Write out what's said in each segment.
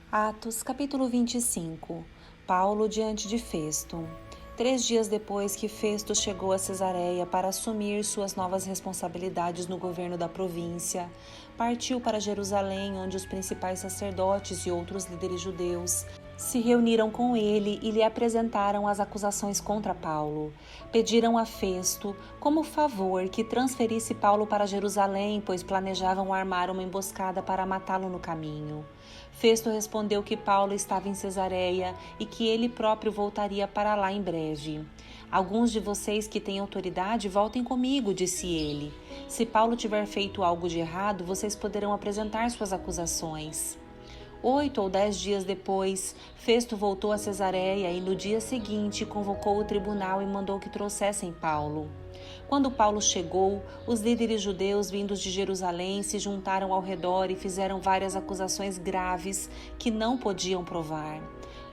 Atos, capítulo 25. Paulo diante de Festo. 3 dias depois que Festo chegou a Cesareia para assumir suas novas responsabilidades no governo da província, partiu para Jerusalém, onde os principais sacerdotes e outros líderes judeus se reuniram com ele e lhe apresentaram as acusações contra Paulo. Pediram a Festo, como favor, que transferisse Paulo para Jerusalém, pois planejavam armar uma emboscada para matá-lo no caminho. Festo respondeu que Paulo estava em Cesareia e que ele próprio voltaria para lá em breve. Alguns de vocês que têm autoridade voltem comigo, disse ele. Se Paulo tiver feito algo de errado, vocês poderão apresentar suas acusações. 8 ou 10 dias depois, Festo voltou a Cesareia e no dia seguinte convocou o tribunal e mandou que trouxessem Paulo. Quando Paulo chegou, os líderes judeus vindos de Jerusalém se juntaram ao redor e fizeram várias acusações graves que não podiam provar.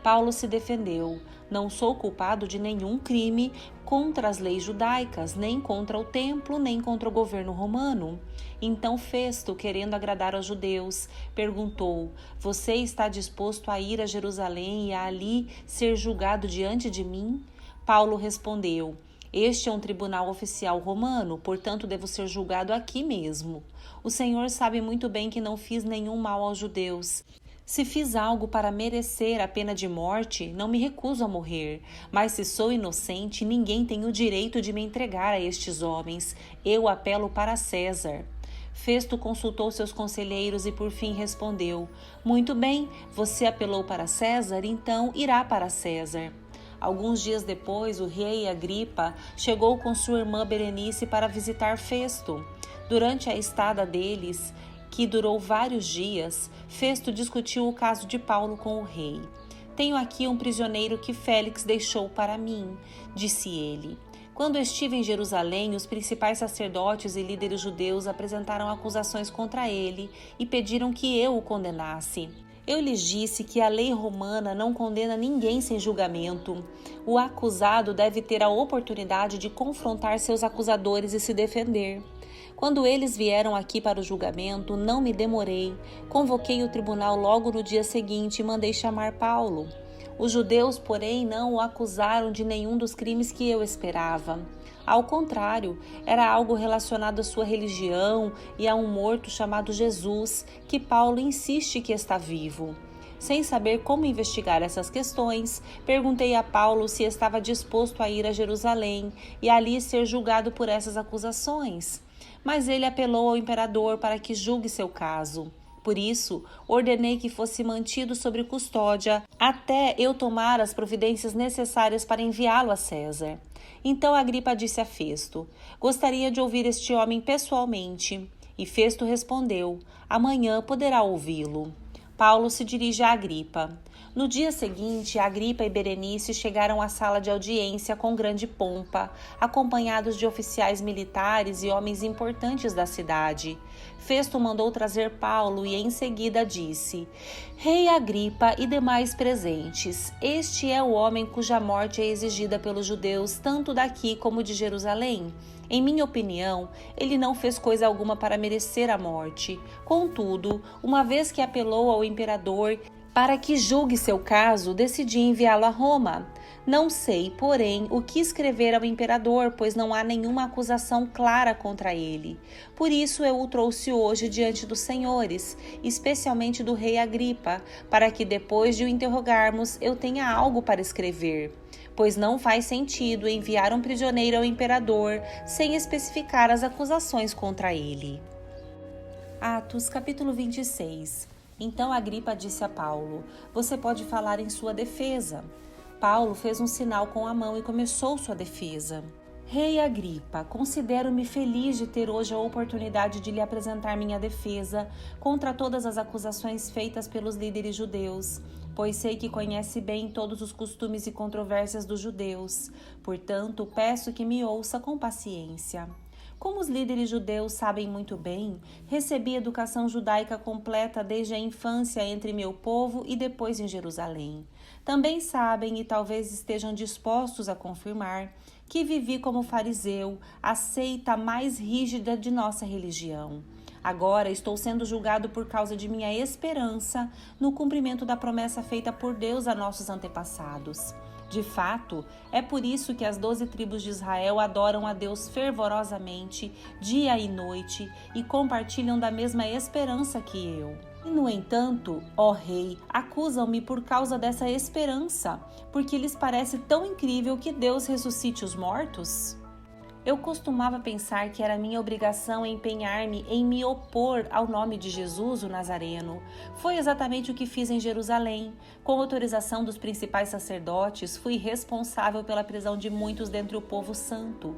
Paulo se defendeu: não sou culpado de nenhum crime contra as leis judaicas, nem contra o templo, nem contra o governo romano. Então Festo, querendo agradar aos judeus, perguntou: você está disposto a ir a Jerusalém e a ali ser julgado diante de mim? Paulo respondeu: este é um tribunal oficial romano, portanto devo ser julgado aqui mesmo. O Senhor sabe muito bem que não fiz nenhum mal aos judeus. Se fiz algo para merecer a pena de morte, não me recuso a morrer. Mas se sou inocente, ninguém tem o direito de me entregar a estes homens. Eu apelo para César. Festo consultou seus conselheiros e por fim respondeu: muito bem, você apelou para César, então irá para César. Alguns dias depois, o rei Agripa chegou com sua irmã Berenice para visitar Festo. Durante a estada deles, que durou vários dias, Festo discutiu o caso de Paulo com o rei. Tenho aqui um prisioneiro que Félix deixou para mim, disse ele. Quando estive em Jerusalém, os principais sacerdotes e líderes judeus apresentaram acusações contra ele e pediram que eu o condenasse. Eu lhes disse que a lei romana não condena ninguém sem julgamento. O acusado deve ter a oportunidade de confrontar seus acusadores e se defender. Quando eles vieram aqui para o julgamento, não me demorei. Convoquei o tribunal logo no dia seguinte e mandei chamar Paulo. Os judeus, porém, não o acusaram de nenhum dos crimes que eu esperava. Ao contrário, era algo relacionado à sua religião e a um morto chamado Jesus, que Paulo insiste que está vivo. Sem saber como investigar essas questões, perguntei a Paulo se estava disposto a ir a Jerusalém e ali ser julgado por essas acusações. Mas ele apelou ao imperador para que julgue seu caso. Por isso, ordenei que fosse mantido sob custódia até eu tomar as providências necessárias para enviá-lo a César. Então Agripa disse a Festo: gostaria de ouvir este homem pessoalmente. E Festo respondeu: amanhã poderá ouvi-lo. Paulo se dirige a Agripa. No dia seguinte, Agripa e Berenice chegaram à sala de audiência com grande pompa, acompanhados de oficiais militares e homens importantes da cidade. Festo mandou trazer Paulo e em seguida disse: Rei Agripa e demais presentes, este é o homem cuja morte é exigida pelos judeus tanto daqui como de Jerusalém. Em minha opinião, ele não fez coisa alguma para merecer a morte. Contudo, uma vez que apelou ao imperador para que julgue seu caso, decidi enviá-lo a Roma. Não sei, porém, o que escrever ao imperador, pois não há nenhuma acusação clara contra ele. Por isso eu o trouxe hoje diante dos senhores, especialmente do rei Agripa, para que depois de o interrogarmos eu tenha algo para escrever. Pois não faz sentido enviar um prisioneiro ao imperador sem especificar as acusações contra ele. Atos, capítulo 26. Então Agripa disse a Paulo: você pode falar em sua defesa. Paulo fez um sinal com a mão e começou sua defesa. Rei Agripa, considero-me feliz de ter hoje a oportunidade de lhe apresentar minha defesa contra todas as acusações feitas pelos líderes judeus, pois sei que conhece bem todos os costumes e controvérsias dos judeus. Portanto, peço que me ouça com paciência. Como os líderes judeus sabem muito bem, recebi educação judaica completa desde a infância entre meu povo e depois em Jerusalém. Também sabem, e talvez estejam dispostos a confirmar, que vivi como fariseu, a seita mais rígida de nossa religião. Agora estou sendo julgado por causa de minha esperança no cumprimento da promessa feita por Deus a nossos antepassados. De fato, é por isso que as 12 tribos de Israel adoram a Deus fervorosamente, dia e noite, e compartilham da mesma esperança que eu. E, no entanto, ó rei, acusam-me por causa dessa esperança, porque lhes parece tão incrível que Deus ressuscite os mortos? Eu costumava pensar que era minha obrigação empenhar-me em me opor ao nome de Jesus, o Nazareno. Foi exatamente o que fiz em Jerusalém. Com autorização dos principais sacerdotes, fui responsável pela prisão de muitos dentre o povo santo.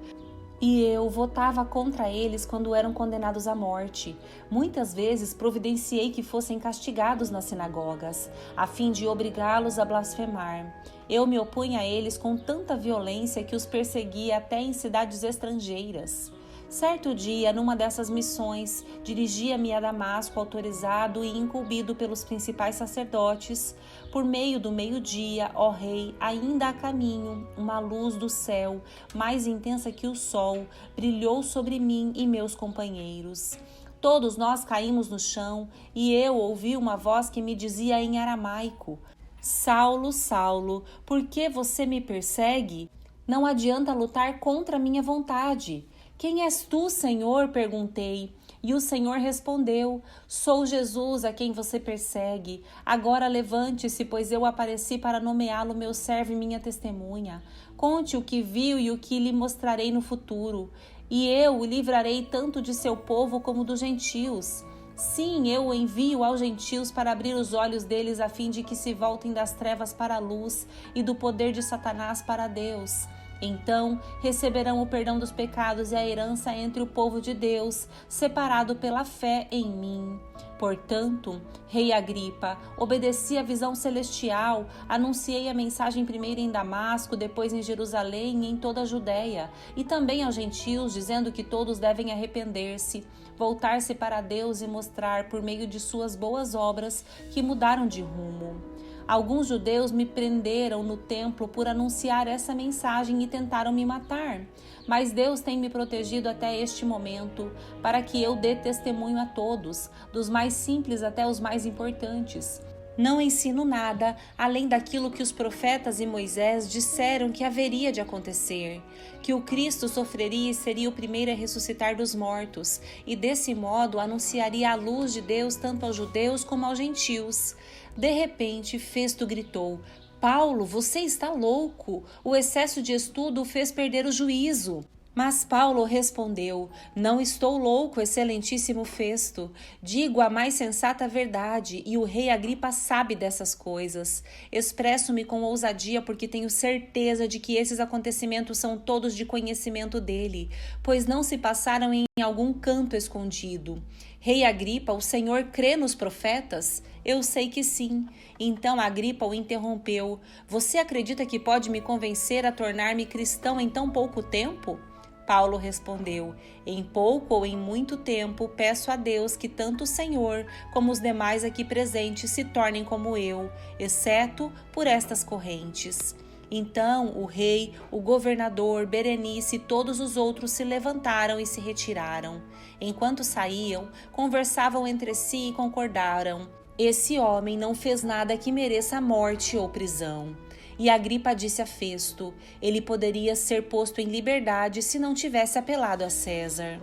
E eu votava contra eles quando eram condenados à morte. Muitas vezes providenciei que fossem castigados nas sinagogas, a fim de obrigá-los a blasfemar. Eu me opunha a eles com tanta violência que os perseguia até em cidades estrangeiras. Certo dia, numa dessas missões, dirigia-me a Damasco, autorizado e incumbido pelos principais sacerdotes. Por meio do meio-dia, ó rei, ainda a caminho, uma luz do céu, mais intensa que o sol, brilhou sobre mim e meus companheiros. Todos nós caímos no chão e eu ouvi uma voz que me dizia em aramaico: Saulo, Saulo, por que você me persegue? Não adianta lutar contra a minha vontade. Quem és tu, Senhor? Perguntei. E o Senhor respondeu: Sou Jesus a quem você persegue. Agora levante-se, pois eu apareci para nomeá-lo meu servo e minha testemunha. Conte o que viu e o que lhe mostrarei no futuro. E eu o livrarei tanto de seu povo como dos gentios. Sim, eu o envio aos gentios para abrir os olhos deles a fim de que se voltem das trevas para a luz e do poder de Satanás para Deus. Então receberão o perdão dos pecados e a herança entre o povo de Deus, separado pela fé em mim. Portanto, rei Agripa, obedeci à visão celestial, anunciei a mensagem primeiro em Damasco, depois em Jerusalém e em toda a Judéia, e também aos gentios, dizendo que todos devem arrepender-se, voltar-se para Deus e mostrar, por meio de suas boas obras, que mudaram de rumo. Alguns judeus me prenderam no templo por anunciar essa mensagem e tentaram me matar. Mas Deus tem me protegido até este momento, para que eu dê testemunho a todos, dos mais simples até os mais importantes. Não ensino nada além daquilo que os profetas e Moisés disseram que haveria de acontecer, que o Cristo sofreria e seria o primeiro a ressuscitar dos mortos, e desse modo anunciaria a luz de Deus tanto aos judeus como aos gentios. De repente, Festo gritou: Paulo, você está louco! O excesso de estudo o fez perder o juízo. Mas Paulo respondeu: Não estou louco, excelentíssimo Festo. Digo a mais sensata verdade, e o rei Agripa sabe dessas coisas. Expresso-me com ousadia porque tenho certeza de que esses acontecimentos são todos de conhecimento dele, pois não se passaram em algum canto escondido. Rei Agripa, o Senhor crê nos profetas? Eu sei que sim. Então Agripa o interrompeu: Você acredita que pode me convencer a tornar-me cristão em tão pouco tempo? Paulo respondeu: Em pouco ou em muito tempo, peço a Deus que tanto o Senhor como os demais aqui presentes se tornem como eu, exceto por estas correntes. Então o rei, o governador, Berenice e todos os outros se levantaram e se retiraram. Enquanto saíam, conversavam entre si e concordaram: Esse homem não fez nada que mereça morte ou prisão. E Agripa disse a Festo: ele poderia ser posto em liberdade se não tivesse apelado a César.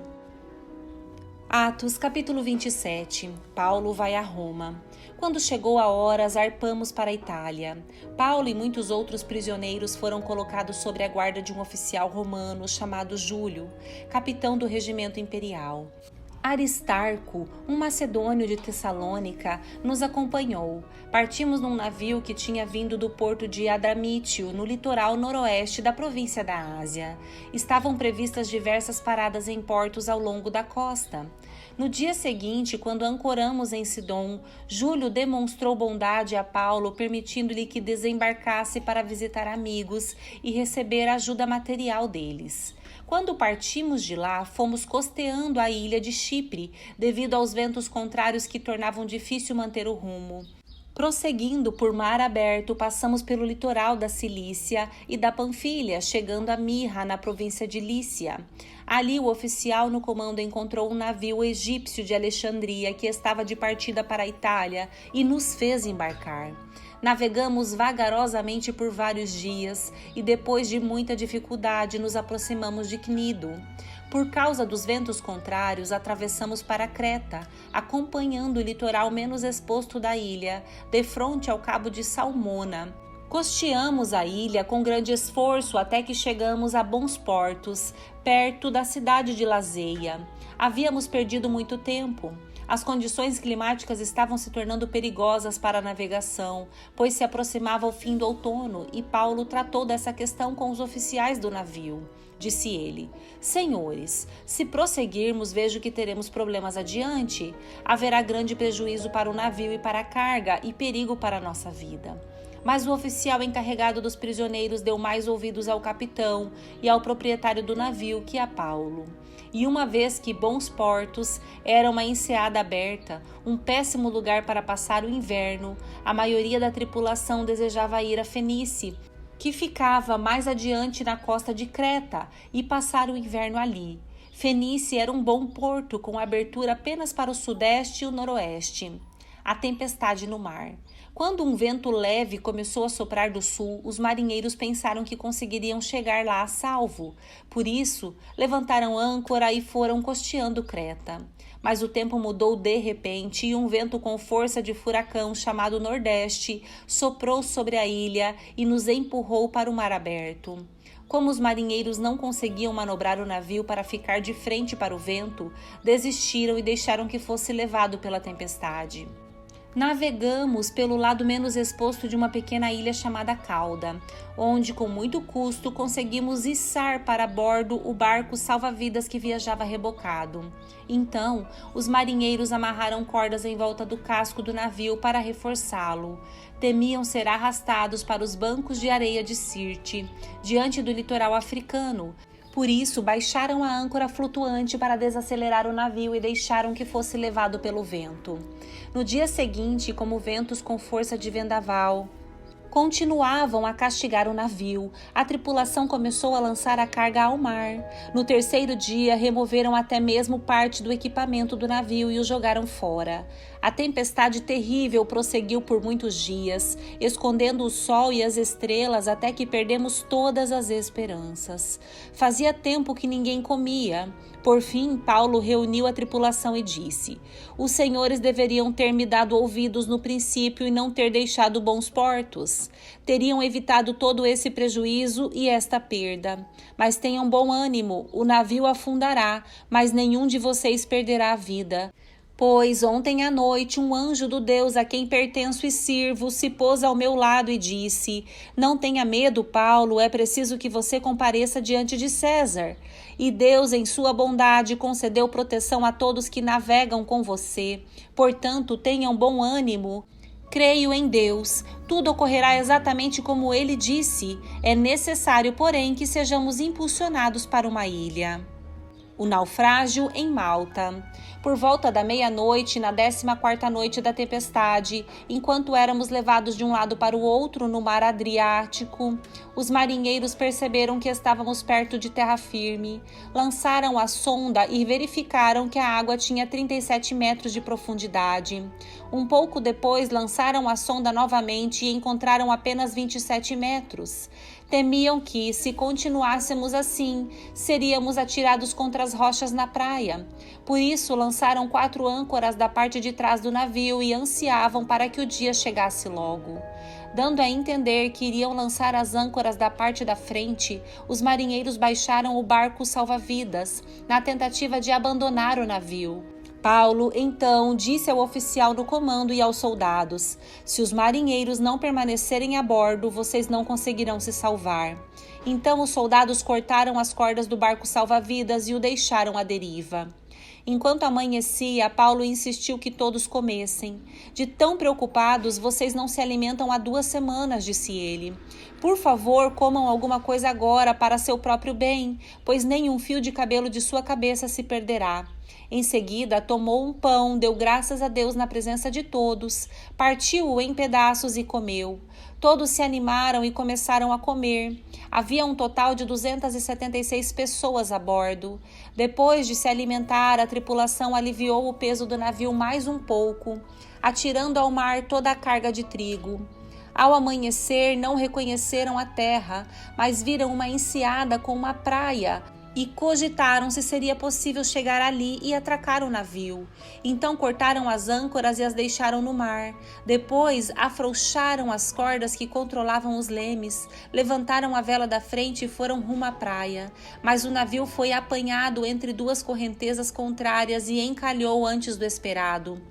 Atos, capítulo 27. Paulo vai a Roma. Quando chegou a hora, zarpamos para a Itália. Paulo e muitos outros prisioneiros foram colocados sob a guarda de um oficial romano chamado Júlio, capitão do regimento imperial. Aristarco, um macedônio de Tessalônica, nos acompanhou. Partimos num navio que tinha vindo do porto de Adramítio, no litoral noroeste da província da Ásia. Estavam previstas diversas paradas em portos ao longo da costa. No dia seguinte, quando ancoramos em Sidom, Júlio demonstrou bondade a Paulo, permitindo-lhe que desembarcasse para visitar amigos e receber ajuda material deles. Quando partimos de lá, fomos costeando a ilha de Chipre, devido aos ventos contrários que tornavam difícil manter o rumo. Prosseguindo por mar aberto, passamos pelo litoral da Cilícia e da Panfilha, chegando a Mirra, na província de Lícia. Ali, o oficial no comando encontrou um navio egípcio de Alexandria que estava de partida para a Itália e nos fez embarcar. Navegamos vagarosamente por vários dias e, depois de muita dificuldade, nos aproximamos de Cnido. Por causa dos ventos contrários, atravessamos para Creta, acompanhando o litoral menos exposto da ilha, defronte ao cabo de Salmona. Costeamos a ilha com grande esforço até que chegamos a Bons Portos, perto da cidade de Lazeia. Havíamos perdido muito tempo. As condições climáticas estavam se tornando perigosas para a navegação, pois se aproximava o fim do outono e Paulo tratou dessa questão com os oficiais do navio. Disse ele: Senhores, se prosseguirmos, vejo que teremos problemas adiante. Haverá grande prejuízo para o navio e para a carga e perigo para a nossa vida. Mas o oficial encarregado dos prisioneiros deu mais ouvidos ao capitão e ao proprietário do navio que a Paulo. E uma vez que Bons Portos era uma enseada aberta, um péssimo lugar para passar o inverno, a maioria da tripulação desejava ir a Fenice, que ficava mais adiante na costa de Creta, e passar o inverno ali. Fenice era um bom porto com abertura apenas para o sudeste e o noroeste. A tempestade no mar. Quando um vento leve começou a soprar do sul, os marinheiros pensaram que conseguiriam chegar lá a salvo. Por isso, levantaram âncora e foram costeando Creta. Mas o tempo mudou de repente e um vento com força de furacão chamado Nordeste soprou sobre a ilha e nos empurrou para o mar aberto. Como os marinheiros não conseguiam manobrar o navio para ficar de frente para o vento, desistiram e deixaram que fosse levado pela tempestade. Navegamos pelo lado menos exposto de uma pequena ilha chamada Cauda, onde com muito custo conseguimos içar para bordo o barco salva-vidas que viajava rebocado. Então, os marinheiros amarraram cordas em volta do casco do navio para reforçá-lo. Temiam ser arrastados para os bancos de areia de Sirte, diante do litoral africano. Por isso, baixaram a âncora flutuante para desacelerar o navio e deixaram que fosse levado pelo vento. No dia seguinte, como ventos com força de vendaval continuavam a castigar o navio, a tripulação começou a lançar a carga ao mar. No terceiro dia, removeram até mesmo parte do equipamento do navio e o jogaram fora. A tempestade terrível prosseguiu por muitos dias, escondendo o sol e as estrelas até que perdemos todas as esperanças. Fazia tempo que ninguém comia. Por fim, Paulo reuniu a tripulação e disse: Os senhores deveriam ter me dado ouvidos no princípio e não ter deixado Bons Portos. Teriam evitado todo esse prejuízo e esta perda. Mas tenham bom ânimo, o navio afundará, mas nenhum de vocês perderá a vida. Pois ontem à noite um anjo do Deus a quem pertenço e sirvo se pôs ao meu lado e disse: Não tenha medo, Paulo, é preciso que você compareça diante de César. E Deus, em sua bondade, concedeu proteção a todos que navegam com você. Portanto, tenham bom ânimo. Creio em Deus. Tudo ocorrerá exatamente como ele disse. É necessário, porém, que sejamos impulsionados para uma ilha. O naufrágio em Malta. Por volta da meia-noite, na 14ª noite da tempestade, enquanto éramos levados de um lado para o outro no mar Adriático, os marinheiros perceberam que estávamos perto de terra firme. Lançaram a sonda e verificaram que a água tinha 37 metros de profundidade. Um pouco depois, lançaram a sonda novamente e encontraram apenas 27 metros. Temiam que, se continuássemos assim, seríamos atirados contra as rochas na praia. Por isso, lançaram 4 âncoras da parte de trás do navio e ansiavam para que o dia chegasse logo. Dando a entender que iriam lançar as âncoras da parte da frente, os marinheiros baixaram o barco salva-vidas, na tentativa de abandonar o navio. Paulo, então, disse ao oficial no comando e aos soldados: Se os marinheiros não permanecerem a bordo, vocês não conseguirão se salvar. Então os soldados cortaram as cordas do barco salva-vidas e o deixaram à deriva. Enquanto amanhecia, Paulo insistiu que todos comessem. De tão preocupados, vocês não se alimentam há 2 semanas, disse ele. Por favor, comam alguma coisa agora para seu próprio bem, pois nenhum fio de cabelo de sua cabeça se perderá. Em seguida, tomou um pão, deu graças a Deus na presença de todos, partiu-o em pedaços e comeu. Todos se animaram e começaram a comer. Havia um total de 276 pessoas a bordo. Depois de se alimentar, a tripulação aliviou o peso do navio mais um pouco, atirando ao mar toda a carga de trigo. Ao amanhecer, não reconheceram a terra, mas viram uma enseada com uma praia e cogitaram se seria possível chegar ali e atracar o navio. Então cortaram as âncoras e as deixaram no mar. Depois afrouxaram as cordas que controlavam os lemes, levantaram a vela da frente e foram rumo à praia. Mas o navio foi apanhado entre duas correntezas contrárias e encalhou antes do esperado.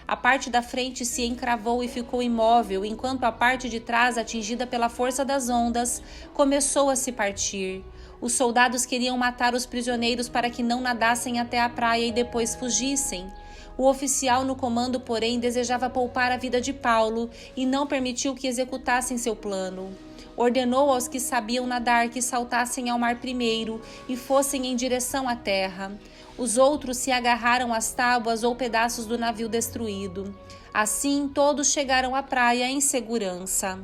A parte da frente se encravou e ficou imóvel, enquanto a parte de trás, atingida pela força das ondas, começou a se partir. Os soldados queriam matar os prisioneiros para que não nadassem até a praia e depois fugissem. O oficial no comando, porém, desejava poupar a vida de Paulo e não permitiu que executassem seu plano. Ordenou aos que sabiam nadar que saltassem ao mar primeiro e fossem em direção à terra. Os outros se agarraram às tábuas ou pedaços do navio destruído. Assim, todos chegaram à praia em segurança.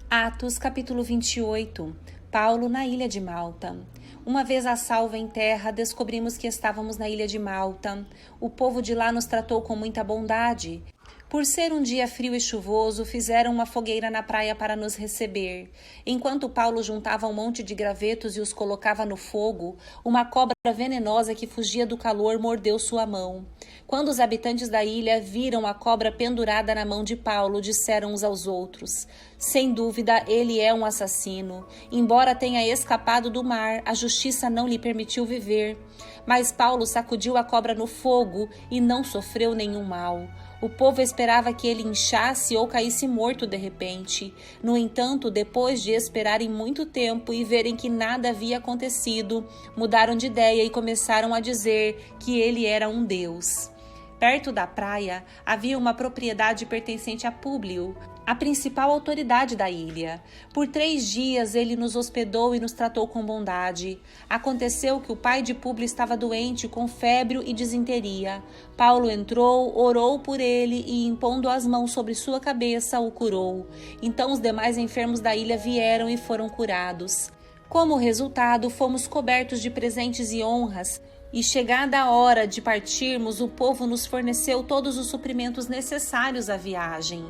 Atos, capítulo 28. Paulo na ilha de Malta. Uma vez a salvo em terra, descobrimos que estávamos na ilha de Malta. O povo de lá nos tratou com muita bondade. Por ser um dia frio e chuvoso, fizeram uma fogueira na praia para nos receber. Enquanto Paulo juntava um monte de gravetos e os colocava no fogo, uma cobra venenosa que fugia do calor mordeu sua mão. Quando os habitantes da ilha viram a cobra pendurada na mão de Paulo, disseram uns aos outros: sem dúvida, ele é um assassino. Embora tenha escapado do mar, a justiça não lhe permitiu viver. Mas Paulo sacudiu a cobra no fogo e não sofreu nenhum mal. O povo esperava que ele inchasse ou caísse morto de repente. No entanto, depois de esperarem muito tempo e verem que nada havia acontecido, mudaram de ideia e começaram a dizer que ele era um deus. Perto da praia havia uma propriedade pertencente a Públio, a principal autoridade da ilha. Por 3 dias ele nos hospedou e nos tratou com bondade. Aconteceu que o pai de Públio estava doente com febre e disenteria. Paulo entrou, orou por ele e, impondo as mãos sobre sua cabeça, o curou. Então os demais enfermos da ilha vieram e foram curados. Como resultado, fomos cobertos de presentes e honras. E chegada a hora de partirmos, o povo nos forneceu todos os suprimentos necessários à viagem.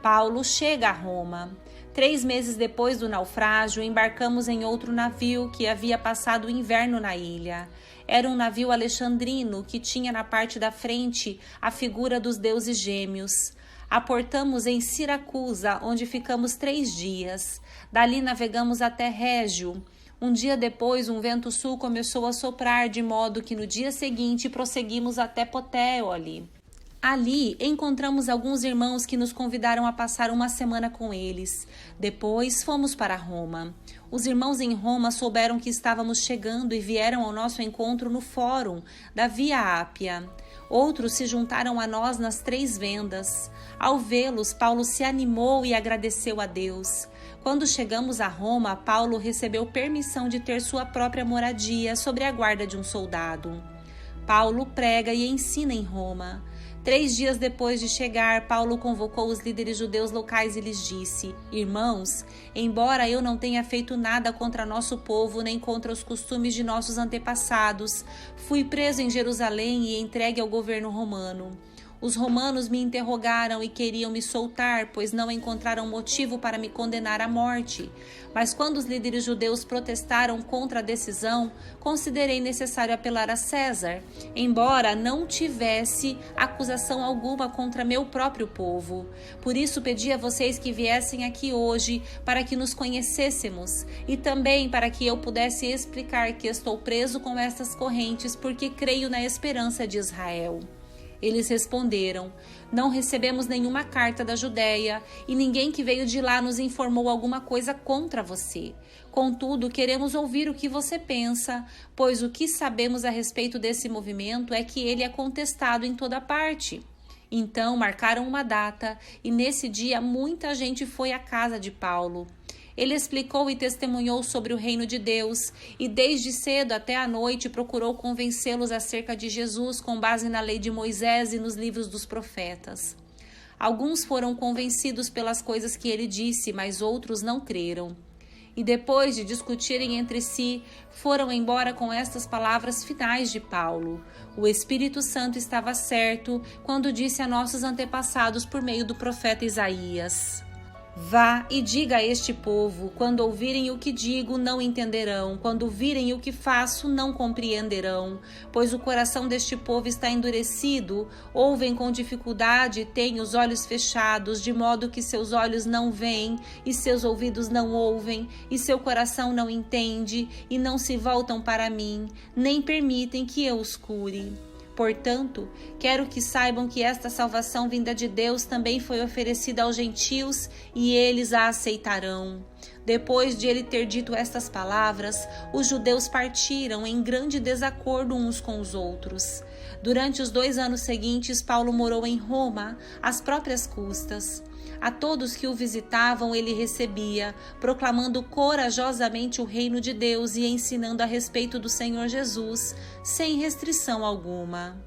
Paulo chega a Roma. 3 meses depois do naufrágio, embarcamos em outro navio que havia passado o inverno na ilha. Era um navio alexandrino que tinha na parte da frente a figura dos deuses gêmeos. Aportamos em Siracusa, onde ficamos 3 dias. Dali navegamos até Régio. Um dia depois, um vento sul começou a soprar, de modo que no dia seguinte prosseguimos até Puteoli. Ali encontramos alguns irmãos que nos convidaram a passar uma semana com eles. Depois fomos para Roma. Os irmãos em Roma souberam que estávamos chegando e vieram ao nosso encontro no fórum da Via Ápia. Outros se juntaram a nós nas 3 vendas. Ao vê-los, Paulo se animou e agradeceu a Deus. Quando chegamos a Roma, Paulo recebeu permissão de ter sua própria moradia sob a guarda de um soldado. Paulo prega e ensina em Roma. 3 dias depois de chegar, Paulo convocou os líderes judeus locais e lhes disse: Irmãos, embora eu não tenha feito nada contra nosso povo nem contra os costumes de nossos antepassados, fui preso em Jerusalém e entregue ao governo romano. Os romanos me interrogaram e queriam me soltar, pois não encontraram motivo para me condenar à morte. Mas quando os líderes judeus protestaram contra a decisão, considerei necessário apelar a César, embora não tivesse acusação alguma contra meu próprio povo. Por isso pedi a vocês que viessem aqui hoje para que nos conhecêssemos e também para que eu pudesse explicar que estou preso com estas correntes porque creio na esperança de Israel. Eles responderam: não recebemos nenhuma carta da Judéia e ninguém que veio de lá nos informou alguma coisa contra você. Contudo, queremos ouvir o que você pensa, pois o que sabemos a respeito desse movimento é que ele é contestado em toda parte. Então marcaram uma data e nesse dia muita gente foi à casa de Paulo. Ele explicou e testemunhou sobre o reino de Deus e desde cedo até à noite procurou convencê-los acerca de Jesus com base na lei de Moisés e nos livros dos profetas. Alguns foram convencidos pelas coisas que ele disse, mas outros não creram. E depois de discutirem entre si, foram embora com estas palavras finais de Paulo. O Espírito Santo estava certo quando disse a nossos antepassados por meio do profeta Isaías: Vá e diga a este povo, quando ouvirem o que digo, não entenderão, quando virem o que faço, não compreenderão, pois o coração deste povo está endurecido, ouvem com dificuldade, têm os olhos fechados, de modo que seus olhos não veem, e seus ouvidos não ouvem, e seu coração não entende, e não se voltam para mim, nem permitem que eu os cure. Portanto, quero que saibam que esta salvação vinda de Deus também foi oferecida aos gentios e eles a aceitarão. Depois de ele ter dito estas palavras, os judeus partiram em grande desacordo uns com os outros. Durante os 2 anos seguintes, Paulo morou em Roma, às próprias custas. A todos que o visitavam ele recebia, proclamando corajosamente o reino de Deus e ensinando a respeito do Senhor Jesus, sem restrição alguma.